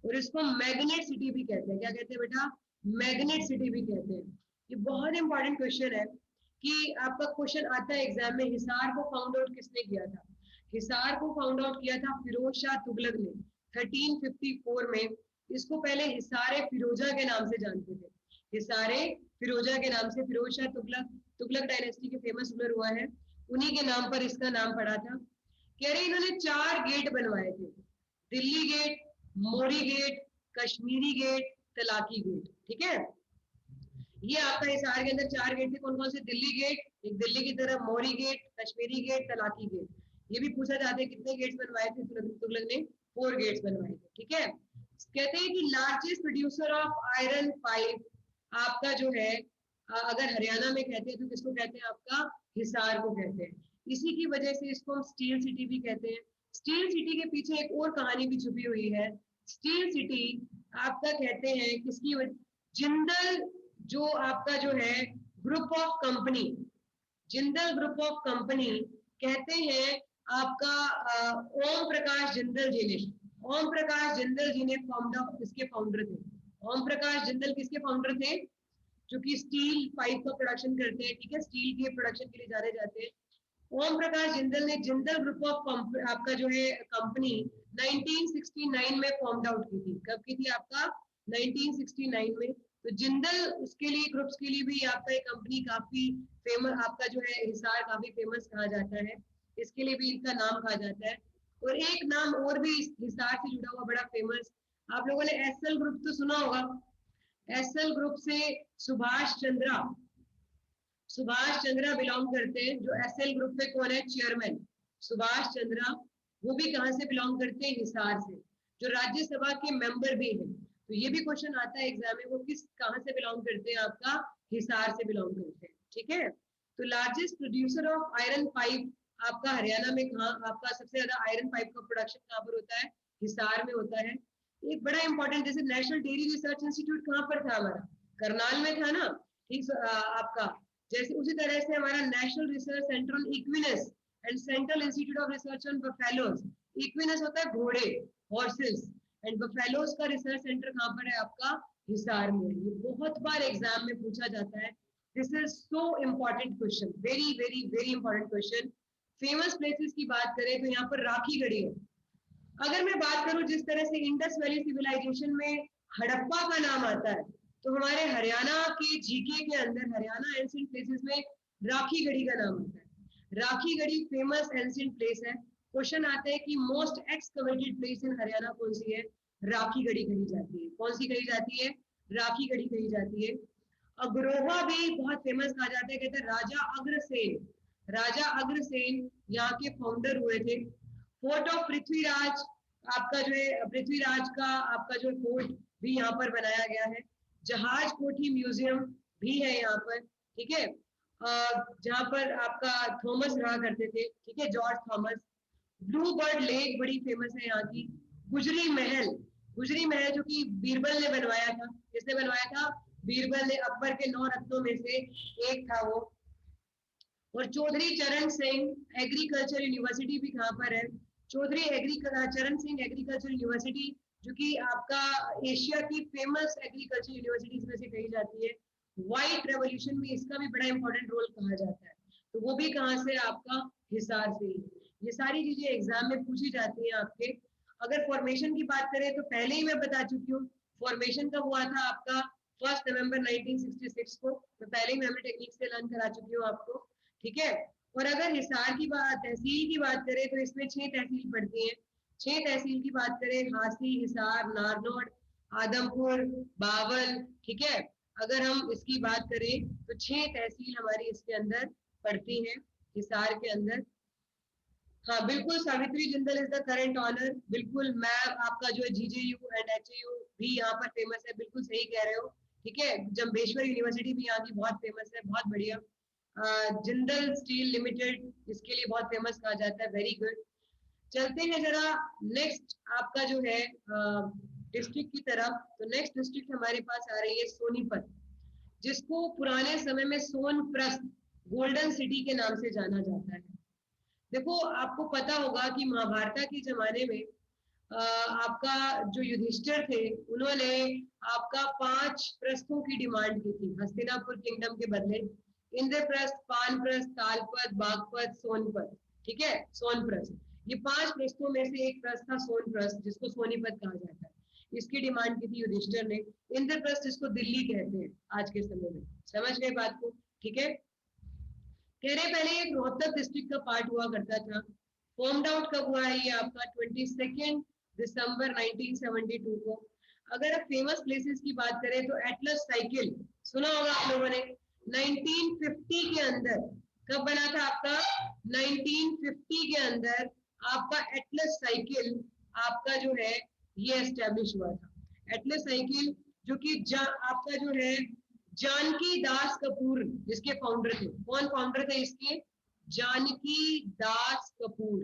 और इसको मैग्नेट सिटी भी कहते हैं। क्या कहते हैं बेटा, मैग्नेट सिटी भी कहते हैं। ये बहुत इंपॉर्टेंट क्वेश्चन है कि आपका क्वेश्चन आता है एग्जाम में, हिसार को फाउंड आउट किसने किया था। हिसार को फाउंड आउट किया था फिरोज शाह तुगलक ने 1354 में। इसको पहले हिसारे फिरोजा के नाम से जानते थे, हिसारे फिरोजा के नाम से। फिरोज शाह तुगलक, तुगलक डायनेस्टी के फेमस रूलर हुआ है, उन्हीं के नाम पर इसका नाम पड़ा था। कह रहे इन्होंने 4 गेट बनवाए थे, Delhi gate, Mori gate, Kashmiri gate, Talaki gate, ठीक है। ये आपका हिसार के अंदर 4 गेट थे, कौन कौन से, दिल्ली गेट, एक दिल्ली की तरफ Mori gate, Kashmiri gate, Talaki gate. ये भी पूछा जाता है कितने गेट्स बनवाए थे तुगलक ने, 4 गेट्स बनवाए थे, ठीक है। कहते हैं कि largest producer of iron pipe आपका जो है, अगर हरियाणा में कहते हैं तो किसको कहते हैं, आपका हिसार को कहते हैं। इसी की वजह से इसको हम स्टील सिटी भी कहते हैं। स्टील सिटी के पीछे एक और कहानी भी छुपी हुई है। स्टील सिटी आपका कहते हैं किसकी, जिंदल जो आपका जो है group of company, Jindal group of company कहते हैं आपका ओम प्रकाश जिंदल जी ने, ओम प्रकाश जिंदल जी ने इसके फाउंडर थे। ओम प्रकाश जिंदल किसके फाउंडर थे, जो कि स्टील पाइप का प्रोडक्शन करते हैं, ठीक है, स्टील के प्रोडक्शन के लिए जाने जाते हैं। ओम प्रकाश जिंदल ने जिंदल ग्रुप ऑफ आपका जो है कंपनी 1969 में फॉर्म्ड आउट की थी। कब की थी, आपका 1969 में। तो जिंदल उसके लिए, ग्रुप्स के लिए भी आपका ये कंपनी काफी फेमस, आपका जो है हिसार काफी फेमस कहा जाता है, इसके लिए भी इनका नाम कहा जाता है। और एक नाम और भी हिसार से जुड़ा हुआ बड़ा फेमस, आप लोगों ने एसएल ग्रुप तो सुना होगा। एसएल ग्रुप से सुभाष चंद्रा, सुभाष चंद्रा बिलोंग करते हैं, जो एसएल ग्रुप पे कौन है, चेयरमैन सुभाष चंद्रा। वो भी कहां से बिलोंग करते हैं, हिसार से, जो राज्यसभा के मेंबर भी हैं। तो ये भी क्वेश्चन आता है एग्जाम में, वो किस कहां से बिलोंग करते हैं, आपका हिसार से बिलोंग करते हैं, ठीक है। तो largest producer of iron pipe आपका हरियाणा में कहाँ, आपका सबसे ज्यादा आयरन पाइप का प्रोडक्शन कहाँ पर होता है, हिसार में होता है। एक बड़ा इंपॉर्टेंट, जैसे नेशनल डेयरी रिसर्च इंस्टीट्यूट कहाँ पर था हमारा, करनाल में था ना, ठीक, आपका जैसे उसी तरह से हमारा national research centre on equines and central institute of research on buffaloes. Equines होता है घोड़े, हॉर्सेस, एंड बफेलोज का रिसर्च सेंटर कहाँ पर है, आपका हिसार में। ये बहुत बार एग्जाम में पूछा जाता है। This is so important question, very very very important question. Famous places की बात करें तो यहाँ पर राखी गढ़ी है। अगर मैं बात करूं जिस तरह से इंडस वैली सिविलाइजेशन में हड़प्पा का नाम आता है, तो हमारे हरियाणा के जीके के अंदर, हरियाणा एंशिएंट प्लेसेस में राखी गढ़ी का नाम आता है। Rakhi Garhi famous ancient place है। क्वेश्चन आता है कि most excavated place in Haryana कौन सी है, राखी गढ़ी कही जाती है। कौन सी कही जाती है, राखी गढ़ी कही जाती है। अग्रोहा भी बहुत फेमस कहा जाता है, कहते हैं राजा अग्रसेन, राजा अग्रसेन यहाँ के फाउंडर हुए थे। फोर्ट ऑफ पृथ्वीराज आपका जो है, पृथ्वीराज का आपका जो फोर्ट भी यहाँ पर बनाया गया है। जहाज कोठी म्यूजियम भी है यहाँ पर, ठीक है, जहाँ पर आपका थॉमस रहा करते थे, ठीक है, George Thomas. Blue bird lake बड़ी फेमस है यहाँ की। गुजरी महल, गुजरी महल जो कि बीरबल ने बनवाया था, किसने बनवाया था, बीरबल ने, अकबर के 9 रत्नों में से एक था वो। और चौधरी चरण सिंह एग्रीकल्चर यूनिवर्सिटी भी कहाँ पर है, चौधरी चरण सिंह एग्रीकल्चर यूनिवर्सिटी, जो कि आपका एशिया की फेमस एग्रीकल्चर यूनिवर्सिटीज में से कही जाती है। व्हाइट रेवोल्यूशन में इसका भी बड़ा इंपॉर्टेंट रोल कहा जाता है, तो वो भी कहाँ से, आपका हिसार से ही। ये सारी चीजें एग्जाम में पूछी जाती हैं आपके। अगर फॉर्मेशन की बात करें तो पहले ही मैं बता चुकी हूँ, फॉर्मेशन कब हुआ था आपका, 1 नवंबर 1966 को। मैं पहले ही मेमोरी टेक्निक से लर्न करा चुकी हूँ आपको, ठीक है। और अगर हिसार की बात, तहसील की बात करें तो इसमें 6 तहसील पड़ती हैं। 6 तहसील की बात करें, हांसी, हिसार, नारनौल, आदमपुर, बावल, ठीक है। अगर हम इसकी बात करें तो 6 तहसील हमारी इसके अंदर पड़ती हैं, हिसार के अंदर। हाँ बिल्कुल, Savitri Jindal is the current owner. बिल्कुल, मैम आपका जो है जीजेयू एंड एचएयू भी यहाँ पर फेमस है, बिल्कुल सही कह रहे हो, ठीक है। जम्बेश्वर यूनिवर्सिटी भी यहाँ की बहुत फेमस है, बहुत बढ़िया। जिंदल स्टील लिमिटेड, इसके लिए बहुत फेमस कहा जाता है। Very good. चलते हैं जरा नेक्स्ट आपका जो है डिस्ट्रिक्ट की तरफ। तो नेक्स्ट डिस्ट्रिक्ट हमारे पास आ रही है सोनीपत, जिसको पुराने समय में सोनप्रस्थ गोल्डन सिटी के नाम से जाना जाता है। देखो आपको पता होगा कि महाभारत के जमाने में आपका जो युधिष्ठिर थे, उन्होंने आपका 5 प्रस्थों की डिमांड की थी हस्तिनापुर किंगडम के बदले। इंद्रप्रस्थ, पानप्रस्थ, तालपत, बागपत, सोनपत। ठीक है, सोनप्रस्थ, ये 5 प्रस्थों में से एक प्रस्थ था सोनप्रस्थ, जिसको सोनीपत कहा जाता है। इसकी डिमांड की थी युधिष्ठिर ने। इंद्रप्रस्थ, जिसको दिल्ली कहते हैं आज के समय में। समझ गए बात को? ठीक है। कह रहे पहले ये रोहतक डिस्ट्रिक्ट का पार्ट हुआ करता था। फॉर्म्ड आउट कब हुआ है ये आपका 22 दिसंबर 1972 को। अगर आप फेमस प्लेसेस की बात करें तो एटलस साइकिल सुना होगा आप लोगों ने, 1950 के अंदर। कब बना था आपका? 1950 के अंदर आपका एटलस साइकिल आपका जो है ये एस्टेब्लिश हुआ था। एटलस साइकिल जो कि आपका जो है जानकी दास कपूर जिसके फाउंडर थे। कौन फाउंडर थे इसके? जानकी दास कपूर,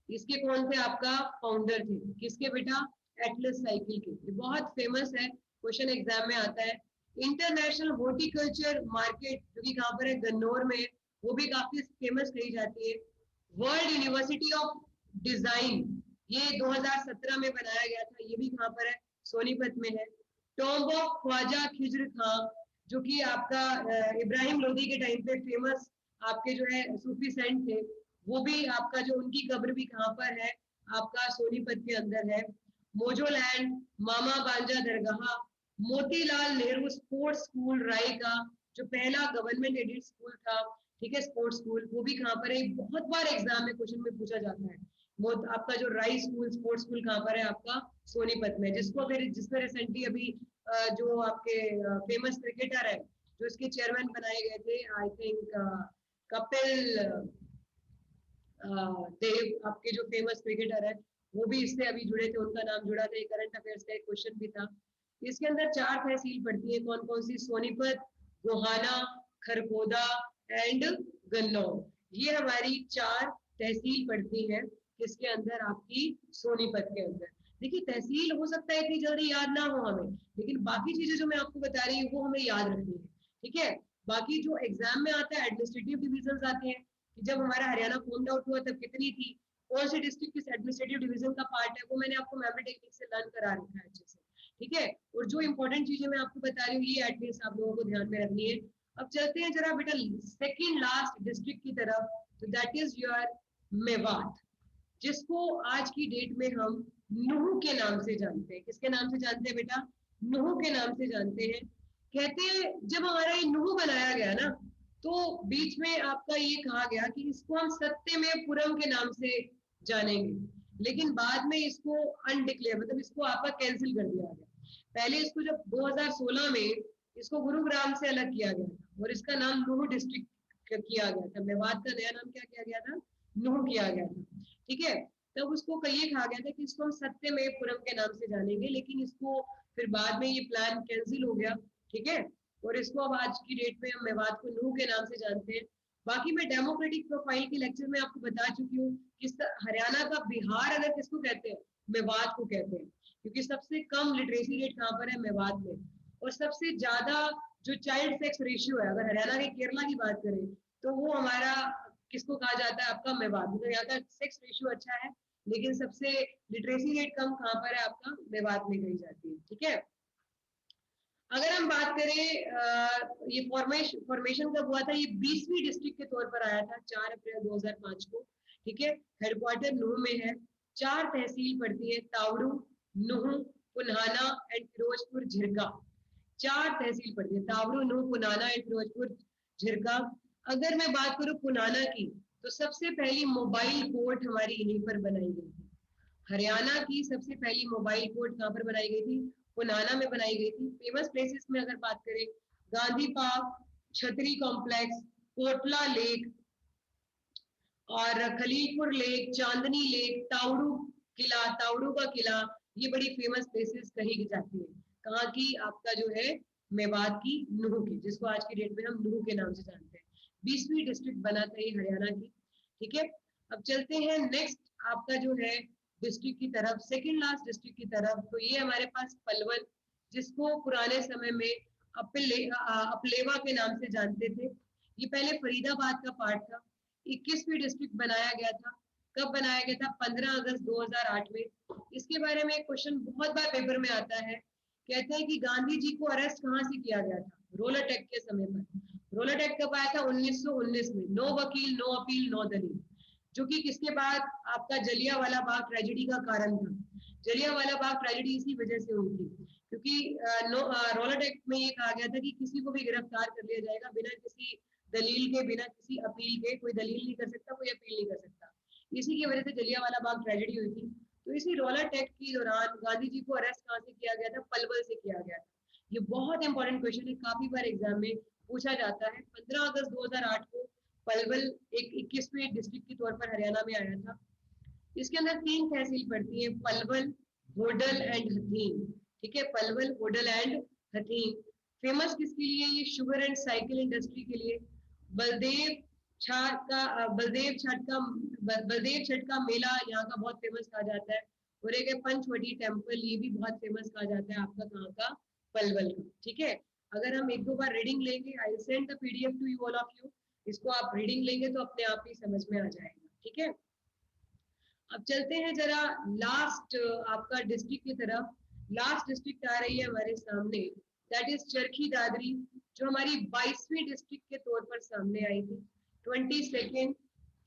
इसके कौन थे? आपका फाउंडर थे। किसके बेटा? एटलस साइकिल के। ये बहुत फेमस है, क्वेश्चन एग्जाम में आता है। इंटरनेशनल हॉर्टिकल्चर मार्केट जो कि कहाँ पर है? गन्नौर में, वो भी काफी फेमस कही जाती है। वर्ल्ड यूनिवर्सिटी ऑफ डिजाइन, ये 2017 में बनाया गया था, ये भी कहाँ पर है? सोनीपत में है। टॉम्ब ऑफ ख्वाजा खिज्र खां, जो कि आपका इब्राहिम लोदी के टाइम पे फेमस आपके जो है सूफी सेंट थे, वो भी आपका जो उनकी कब्र भी कहाँ पर है? आपका सोनीपत के अंदर है। मोजोलैंड, मामा बांजा दरगाह, मोतीलाल नेहरू स्पोर्ट्स स्कूल राय का, जो पहला गवर्नमेंट एडेड स्कूल था, ठीक है, स्पोर्ट्स स्कूल, वो भी कहाँ पर है? बहुत बार एग्जाम में क्वेश्चन में पूछा जाता है। आपका जो राय स्कूल स्पोर्ट्स स्कूल कहाँ पर है? आपका सोनीपत में। जिसको फिर जिसमें रिसेंटली अभी जो आपके फेमस क्रिकेटर है, जो इसके चेयरमैन बनाए गए थे, आई थिंक कपिल देव, आपके जो फेमस क्रिकेटर है, वो भी इससे अभी जुड़े थे, उनका नाम जुड़ा था। करंट अफेयर्स का एक क्वेश्चन भी था। इसके अंदर 4 तहसील पड़ती है। कौन कौन सी? सोनीपत, गोहाना, खरगोदा एंड गन्नौर। ये हमारी 4 तहसील पड़ती है। किसके अंदर? आपकी सोनीपत के अंदर। देखिए तहसील हो सकता है इतनी जल्दी याद ना हो हमें, लेकिन बाकी चीजें जो मैं आपको बता रही हूँ वो हमें याद रखनी है। ठीक है। बाकी जो एग्जाम में आता है एडमिनिस्ट्रेटिव डिविजन आते हैं, कि जब हमारा हरियाणा फॉर्म्ड आउट हुआ तब कितनी थी, कौन सी डिस्ट्रिक्ट किस एडमिनिस्ट्रेटिव डिवीजन का पार्ट है, वो मैंने आपको मेमोरी टेक्निक से लर्न करा रखा है अच्छे से। ठीक है। और जो इंपॉर्टेंट चीजें मैं आपको बता रही हूँ ये एटलीस्ट आप लोगों को ध्यान में रखनी है। अब चलते हैं जरा बेटा सेकंड लास्ट डिस्ट्रिक्ट की तरफ, तो दैट इज योर मेवात, जिसको आज की डेट में हम नुहू के नाम से जानते हैं। किसके नाम से जानते हैं बेटा? नुहू के नाम से जानते हैं। कहते हैं जब हमारा ये नुहू बनाया गया ना, तो बीच में आपका ये कहा गया कि इसको हम सत्यमेवपुरम के नाम से जानेंगे, लेकिन बाद में इसको अनडिक्लेयर, मतलब इसको आपका कैंसिल कर दिया गया। पहले इसको जब 2016 में इसको गुरुग्राम से अलग किया गया था और इसका नाम नुहू डिस्ट्रिक्ट किया गया था। मेवात का नया नाम क्या किया गया था? नुहू किया गया था। ठीक है। तब उसको ये कहा गया था कि इसको हम सत्यमेवपुरम के नाम से जानेंगे, लेकिन इसको फिर बाद में ये प्लान कैंसिल हो गया। ठीक है। और इसको अब आज की डेट में हम मेवात को नुहू के नाम से जानते हैं। बाकी मैं डेमोक्रेटिक प्रोफाइल के लेक्चर में आपको बता चुकी हूँ कि हरियाणा का बिहार अगर किसको कहते हैं? मेवात को कहते हैं, क्योंकि सबसे कम लिटरेसी रेट कहाँ पर है? मेवात में। और सबसे ज्यादा जो चाइल्ड सेक्स रेशियो है, अगर हरियाणा के केरला की बात करें, तो वो हमारा किसको कहा जाता है? आपका मेवात। मतलब यहाँ का सेक्स रेशियो अच्छा है, लेकिन सबसे लिटरेसी रेट कम कहाँ पर है? आपका मेवात में कही जाती है। ठीक है। अगर हम बात करें ये फॉर्मेशन कब हुआ था? ये 20वीं डिस्ट्रिक्ट के तौर पर आया था 4 अप्रैल 2005 को। ठीक है। हेडक्वार्टर नुहू में है। 4 तहसील पड़ती है, तावड़ू, नुहू, पुन्हाना एंड फिरोजपुर झिरका। 4 तहसील पड़ती है, तावड़ू, नुहू, पुन्हाना एंड फिरोजपुर झिरका। अगर मैं बात करूं पुन्हाना की, तो सबसे पहली मोबाइल कोर्ट हमारी यहीं पर बनाई गई थी। हरियाणा की सबसे पहली मोबाइल कोर्ट कहाँ पर बनाई गई थी? पुनाना में बनाई गई थी। फेमस प्लेसेस में अगर बात करें, गांधी पार्क, छतरी कॉम्प्लेक्स, कोटला लेक और खलीलपुर लेक, चांदनी लेक, तावड़ू किला, तावड़ू का किला, ये बड़ी फेमस प्लेसेस कही जाती है। कहाँ की? आपका जो है मेवात की, नुहू की, जिसको आज की डेट में हम नुहू के नाम से जानते हैं। 20वीं डिस्ट्रिक्ट बना था ये हरियाणा की। ठीक है, अब चलते हैं नेक्स्ट आपका जो है डिस्ट्रिक्ट की तरफ, सेकंड लास्ट डिस्ट्रिक्ट की तरफ। तो ये हमारे पास पलवल, जिसको पुराने समय में अपलेवा के नाम से जानते थे। ये पहले फरीदाबाद का पार्ट था। 21वीं डिस्ट्रिक्ट बनाया गया था। कब बनाया गया था? 15 अगस्त 2008 में। इसके बारे में एक क्वेश्चन बहुत बार पेपर में आता है, कहते हैं कि गांधी जी को अरेस्ट कहाँ से किया गया था? रोल अटैक के समय पर। रोल अटैक कब आया था? 1919 में। नो वकील, नो अपील, नो दलील, जो कि किसके बाद आपका जलियांवाला बाग ट्रेजेडी का कारण था। जलियांवाला बाग ट्रेजेडी इसी वजह से हुई थी, क्योंकि रोल अटैक में ये कहा गया था कि किसी को भी गिरफ्तार कर लिया जाएगा बिना किसी दलील के, बिना किसी अपील के। कोई दलील नहीं कर सकता, कोई अपील नहीं कर सकता। इसी की वजह से जलियांवाला बाग ट्रेजेडी हुई थी। तो इसी रोलर टेक के दौरान गांधी जी को अरेस्ट कहाँ से किया गया था? पलवल से किया गया था। ये बहुत इंपॉर्टेंट क्वेश्चन है, काफी बार एग्जाम में पूछा जाता है। 15 अगस्त 2008 को पलवल एक 21वें डिस्ट्रिक्ट के तौर पर हरियाणा में आया था। इसके अंदर 3 तहसील पड़ती है, पलवल, होडल एंड हथीन। ठीक है, पलवल, होडल एंड हथीन। फेमस किसके लिए? ये शुगर एंड साइकिल इंडस्ट्री के लिए। बलदेव बलदेव छठ का मेला यहाँ का बहुत फेमस कहा जाता है। और एक है पंचवटी टेम्पल, ये भी बहुत फेमस कहा जाता है आपका कहाँ का? पलवल का। ठीक है, अगर हम एक दो बार रीडिंग लेंगे, I send the PDF to you all of you, इसको आप रीडिंग लेंगे तो अपने आप ही समझ में आ जाएगा। ठीक है, अब चलते हैं जरा लास्ट आपका डिस्ट्रिक्ट की तरफ। लास्ट डिस्ट्रिक्ट आ रही है हमारे सामने, दैट इज चरखी दादरी, जो हमारी 22वीं डिस्ट्रिक्ट के तौर पर सामने आई थी। 22nd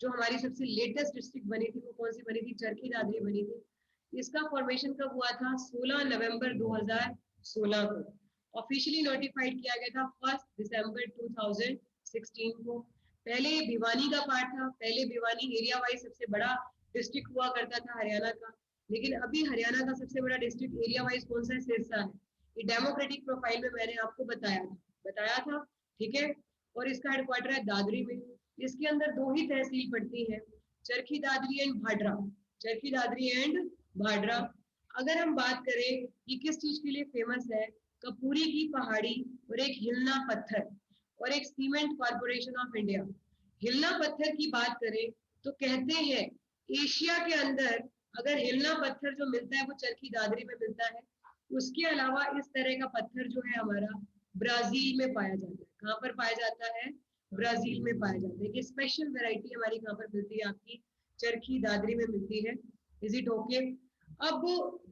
जो हमारी सबसे लेटेस्ट डिस्ट्रिक्ट बनी थी, वो कौन सी बनी थी? चरखी दादरी बनी थी। इसका फॉर्मेशन कब हुआ था? 16 नवंबर 2016 को। ऑफिशियली नोटिफाइड किया गया था 1 दिसंबर 2016 को। पहले भिवानी का पार्ट था। पहले भिवानी एरिया वाइज सबसे बड़ा डिस्ट्रिक्ट हुआ करता था हरियाणा का, लेकिन अभी हरियाणा का सबसे बड़ा डिस्ट्रिक्ट एरिया वाइज कौन सा है? सिरसा है। ये डेमोक्रेटिक प्रोफाइल में मैंने आपको बताया था। ठीक है, और इसका हेडक्वार्टर है दादरी में। इसके अंदर 2 ही तहसील पड़ती है, चरखी दादरी एंड भाडरा। चरखी दादरी एंड भाडरा। अगर हम बात करें कि किस चीज के लिए फेमस है, कपूरी की पहाड़ी और एक हिलना पत्थर और एक सीमेंट कॉर्पोरेशन ऑफ इंडिया। हिलना पत्थर की बात करें तो कहते हैं एशिया के अंदर अगर हिलना पत्थर जो मिलता है वो चरखी दादरी में मिलता है। उसके अलावा इस तरह का पत्थर जो है हमारा ब्राजील में पाया जाता है। कहाँ पर पाया जाता है? ब्राजील में पाया जाता है। ये स्पेशल वेराइटी हमारी कहाँ पर मिलती है? आपकी चरखी दादरी में मिलती है। Is it okay? अब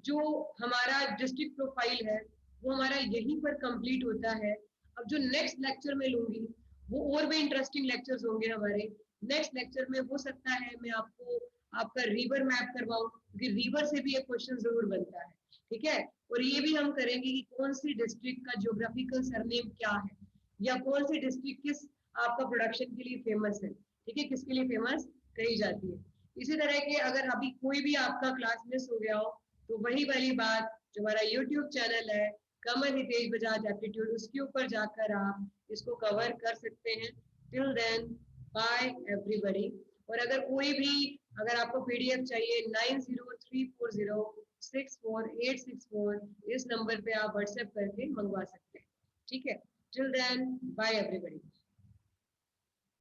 जो हमारा डिस्ट्रिक्ट प्रोफाइल है वो हमारा यहीं पर कंप्लीट होता है। अब जो नेक्स्ट लेक्चर में लूंगी वो और भी इंटरेस्टिंग लेक्चर्स होंगे हमारे। नेक्स्ट लेक्चर में हो सकता है मैं आपको आपका रिवर मैप करवाऊं, क्योंकि रिवर से भी एक क्वेश्चन जरूर बनता है। ठीक है, और ये भी हम करेंगे कि कौन सी डिस्ट्रिक्ट का ज्योग्राफिकल सरनेम क्या है, या कौन सी डिस्ट्रिक्ट किस आपका प्रोडक्शन के लिए फेमस है। ठीक है, किसके लिए फेमस कही जाती है। इसी तरह के अगर अभी कोई भी आपका क्लास मिस हो गया हो तो वही वाली बात, जो हमारा यूट्यूब चैनल है कमल हितेश बजाज एप्टीट्यूड, उसके ऊपर जाकर आप इसको कवर कर सकते हैं। Till then, bye everybody. और अगर आपको पीडीएफ चाहिए 9034064864, इस नंबर पे आप व्हाट्सएप करके मंगवा सकते हैं। ठीक है, टिल देन, बाय एवरीबॉडी।